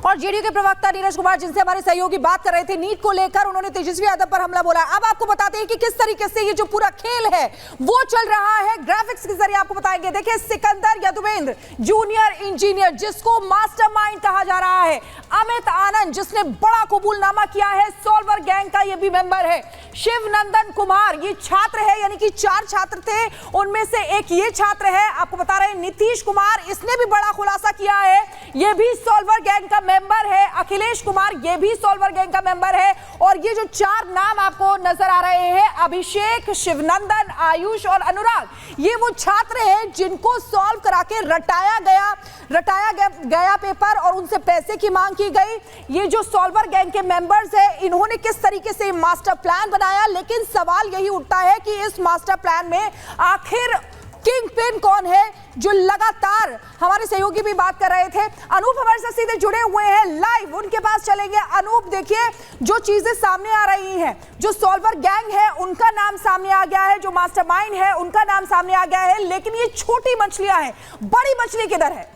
और जेडीयू के प्रवक्ता नीरज कुमार, जिनसे हमारे सहयोगी बात कर रहे थे नीट को लेकर, उन्होंने तेजस्वी यादव पर हमला बोला। अब आपको बताते हैं कि किस तरीके से ये जो पूरा खेल है वो चल रहा है, ग्राफिक्स के जरिए आपको बताएंगे। देखिए, सिकंदर यदुवेंद्र जूनियर इंजीनियर, जिसको मास्टरमाइंड कहा जा रहा है, अमित आनंद जिसने बड़ा कबूलनामा किया है, सॉल्वर गैंग का ये भी मेंबर है, शिवनंदन कुमार ये छात्र है, यानी कि 4 छात्र थे, उनमें से एक ये छात्र है। आपको बता रहे हैं नीतीश कुमार, इसने भी बड़ा खुलासा किया है, ये भी सॉल्वर गैंग का मेंबर है। अखिलेश कुमार ये भी सॉल्वर गैंग का मेंबर है। और ये जो 4 नाम आपको नजर आ रहे हैं, अभिषेक, शिवनंदन, आयुष और अनुराग, ये वो छात्र हैं जिनको सॉल्व करा के रटाया गया पेपर और उनसे पैसे की मांग की गई। ये जो सॉल्वर गैंग के मेंबर्स हैं, इन्होंने किस तरीके से मास्टर प्लान बनाया, लेकिन सवाल यही उठता है कि इस मास्टर प्लान में आखिर किंग पिन कौन है, जो लगातार हमारे सहयोगी भी बात कर रहे थे। अनूप हमारे साथ सीधे जुड़े हुए हैं लाइव, उनके पास चलेंगे। अनूप, देखिए जो चीजें सामने आ रही हैं, जो सॉल्वर गैंग है उनका नाम सामने आ गया है, जो मास्टरमाइंड है उनका नाम सामने आ गया है, लेकिन ये छोटी मछलियां हैं, बड़ी मछली किधर है?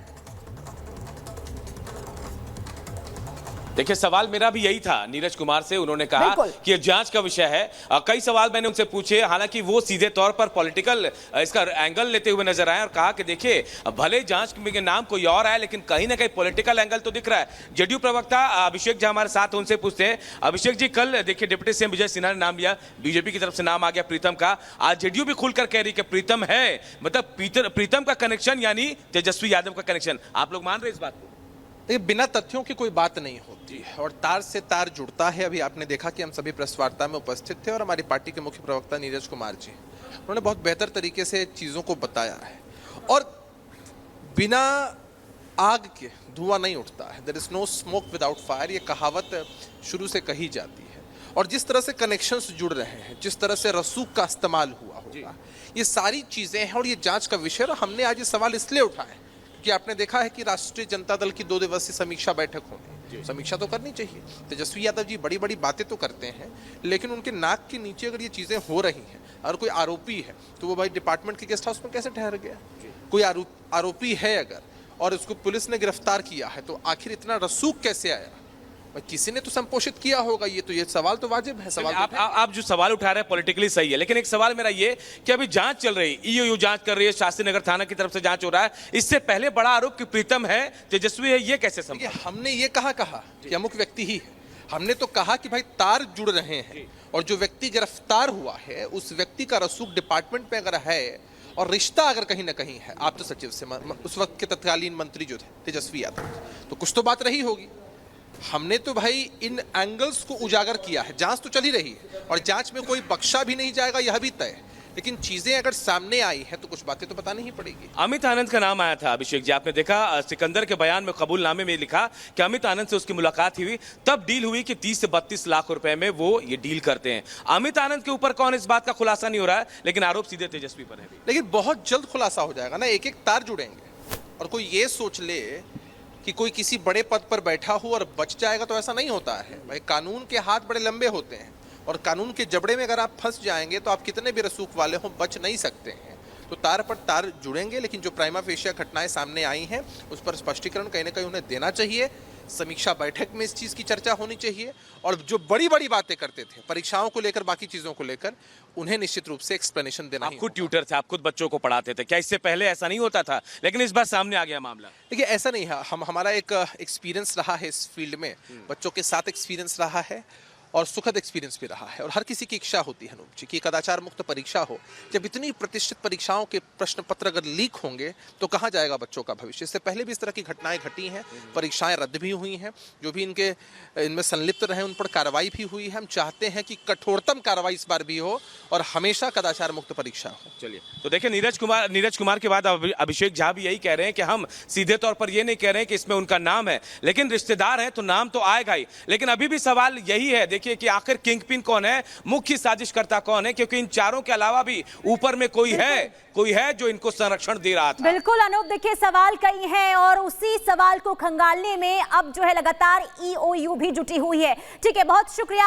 देखिए, सवाल मेरा भी यही था नीरज कुमार से। उन्होंने कहा कि ये जांच का विषय है। कई सवाल मैंने उनसे पूछे, हालांकि वो सीधे तौर पर पॉलिटिकल इसका एंगल लेते हुए नजर आए और कहा कि देखिए, भले जांच के नाम कोई और आए, लेकिन कहीं ना कहीं पॉलिटिकल एंगल तो दिख रहा है। जेडीयू प्रवक्ता अभिषेक जी हमारे साथ, उनसे पूछते हैं। अभिषेक जी, कल देखिए डिप्टी सीएम विजय सिन्हा ने नाम लिया, बीजेपी की तरफ से नाम आ गया प्रीतम का। आज जेडीयू भी खुलकर कह रही कि प्रीतम है, मतलब प्रीतम का कनेक्शन यानी तेजस्वी यादव का कनेक्शन। आप लोग मान रहे इस बात को? बिना तथ्यों की कोई बात नहीं होती और तार से तार जुड़ता है। अभी आपने देखा कि हम सभी प्रेस वार्ता में उपस्थित थे और हमारी पार्टी के मुख्य प्रवक्ता नीरज कुमार जी, उन्होंने बहुत बेहतर तरीके से चीज़ों को बताया है। और बिना आग के धुआं नहीं उठता है, there is no smoke without fire, ये कहावत शुरू से कही जाती है। और जिस तरह से कनेक्शंस जुड़ रहे हैं, जिस तरह से रसूख का इस्तेमाल हुआ होगा, ये सारी चीज़ें हैं और ये जाँच का विषय। और हमने आज ये सवाल इसलिए उठाए कि आपने देखा है कि राष्ट्रीय जनता दल की 2 दिवसीय समीक्षा बैठक होगी। समीक्षा तो करनी चाहिए। तेजस्वी यादव जी बड़ी बड़ी बातें तो करते हैं, लेकिन उनके नाक के नीचे अगर ये चीज़ें हो रही हैं और कोई आरोपी है, तो वो भाई डिपार्टमेंट के गेस्ट हाउस में कैसे ठहर गया? कोई आरोपी है अगर और उसको पुलिस ने गिरफ्तार किया है, तो आखिर इतना रसूख कैसे आया? किसी ने तो संपोषित किया होगा। ये सवाल तो वाजिब है। सवाल आप जो सवाल उठा रहे हैं पॉलिटिकली सही है, लेकिन एक सवाल मेरा ये कि अभी जांच चल रही, ईओयू जांच कर रही है, शास्त्री नगर थाना की तरफ से जांच हो रहा है। इससे पहले बड़ा आरोप कि प्रीतम है, तेजस्वी है, ये कैसे संभव? हमने ये कहा कि अमुक व्यक्ति ही है। हमने तो कहा कि भाई तार जुड़ रहे हैं और जो व्यक्ति गिरफ्तार हुआ है उस व्यक्ति का रसूख डिपार्टमेंट में अगर है और रिश्ता अगर कहीं ना कहीं है आप तो सचिव से, उस वक्त के तत्कालीन मंत्री जो थे तेजस्वी यादव, तो कुछ तो बात रही होगी। हमने तो भाई इन एंगल्स को उजागर किया है। जांच तो चल ही रही है और जांच में कोई बख्शा भी नहीं जाएगा, यह भी तय है। लेकिन चीजें अगर सामने आई है तो कुछ बातें तो बतानी ही पड़ेगी। अमित आनंद का नाम आया था। अभिषेक जी, आपने देखा सिकंदर के बयान में, कबूलनामे में लिखा कि अमित आनंद से उसकी मुलाकात हुई, तब डील हुई कि 30 से 32 लाख रुपए में वो ये डील करते हैं। अमित आनंद के ऊपर कौन, इस बात का खुलासा नहीं हो रहा है, लेकिन आरोप सीधे तेजस्वी पर है। लेकिन बहुत जल्द खुलासा हो जाएगा ना, एक एक तार जुड़ेंगे। और कोई ये सोच ले कि कोई किसी बड़े पद पर बैठा हो और बच जाएगा, तो ऐसा नहीं होता है भाई। कानून के हाथ बड़े लंबे होते हैं और कानून के जबड़े में अगर आप फंस जाएंगे तो आप कितने भी रसूख वाले हो बच नहीं सकते हैं। तो तार पर तार जुड़ेंगे, लेकिन जो प्राइमा फेशिया घटनाएं सामने आई हैं उस पर स्पष्टीकरण कहीं ना कहीं उन्हें देना चाहिए। समीक्षा बैठक में इस चीज़ की चर्चा होनी चाहिए और जो बड़ी बड़ी बातें करते थे परीक्षाओं को लेकर, बाकी चीज़ों को लेकर, उन्हें निश्चित रूप से एक्सप्लेनेशन देना। आप खुद ट्यूटर थे, आप खुद बच्चों को पढ़ाते थे, क्या इससे पहले ऐसा नहीं होता था? लेकिन इस बार सामने आ गया मामला। देखिए, ऐसा नहीं है। हमारा एक एक्सपीरियंस रहा है इस फील्ड में, बच्चों के साथ एक्सपीरियंस रहा है और सुखद एक्सपीरियंस भी रहा है। और हर किसी की इच्छा होती है अनूप जी कि कदाचार मुक्त परीक्षा हो। जब इतनी प्रतिष्ठित परीक्षाओं के प्रश्न पत्र अगर लीक होंगे तो कहाँ जाएगा बच्चों का भविष्य? इससे पहले भी इस तरह की घटनाएं घटी हैं, परीक्षाएं रद्द भी हुई हैं, जो भी इनमें संलिप्त रहे उन पर कार्रवाई भी हुई है। हम चाहते हैं कि कठोरतम कार्रवाई इस बार भी हो और हमेशा कदाचार मुक्त परीक्षा हो। चलिए, तो देखिए, नीरज कुमार के बाद अभिषेक झा भी यही कह रहे हैं कि हम सीधे तौर पर ये नहीं कह रहे हैं कि इसमें उनका नाम है, लेकिन रिश्तेदार है तो नाम तो आएगा ही। लेकिन अभी भी सवाल यही है, देखिए, कि आखिर किंगपिन कौन है, मुख्य साजिशकर्ता कौन है, क्योंकि इन चारों के अलावा भी ऊपर में कोई है जो इनको संरक्षण दे रहा था। बिल्कुल अनूप, देखिए सवाल कई हैं और उसी सवाल को खंगालने में अब जो है लगातार ईओयू भी जुटी हुई है। ठीक है, बहुत शुक्रिया।